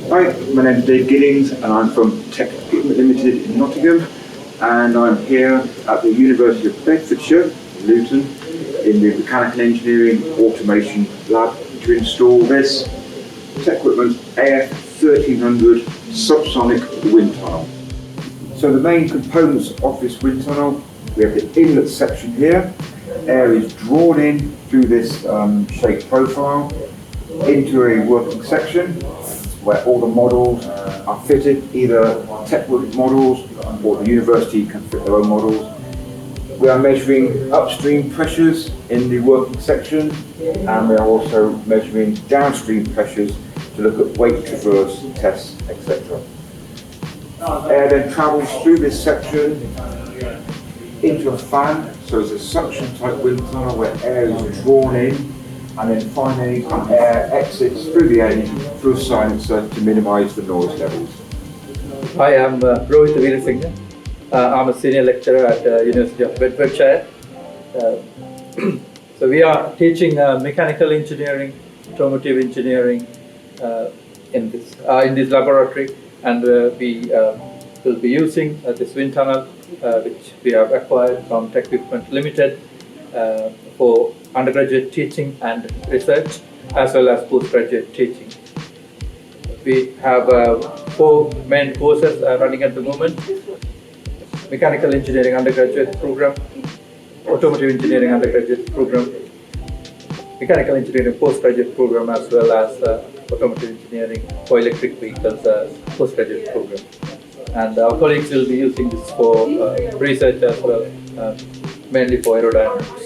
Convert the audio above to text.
Hi, my name is Dave Giddings and I'm from TecQuipment Limited in Nottingham, and I'm here at the University of Bedfordshire, Luton, in the Mechanical Engineering Automation Lab to install this TecQuipment AF1300 Subsonic Wind Tunnel. So the main components of this wind tunnel, we have the inlet section here. Air is drawn in through this shaped profile into a working section where all the models are fitted, either TecQuipment models or the university can fit their own models. We are measuring upstream pressures in the working section, and we are also measuring downstream pressures to look at weight traverse tests, etc. Air then travels through this section into a fan, so it's a suction type wind tunnel where air is drawn in, and then finally air exits through the engine through a silencer to minimise the noise levels. Hi, I'm Rohitha Weerasinghe. I'm a senior lecturer at the University of Bedfordshire. So we are teaching mechanical engineering, automotive engineering in this laboratory, and we will be using this wind tunnel which we have acquired from TecQuipment Limited for undergraduate teaching and research, as well as postgraduate teaching. We have 4 main courses running at the moment: Mechanical Engineering undergraduate program, Automotive Engineering undergraduate program, Mechanical Engineering postgraduate program, as well as Automotive Engineering for electric vehicles postgraduate program. And our colleagues will be using this for research as well, mainly for aerodynamics.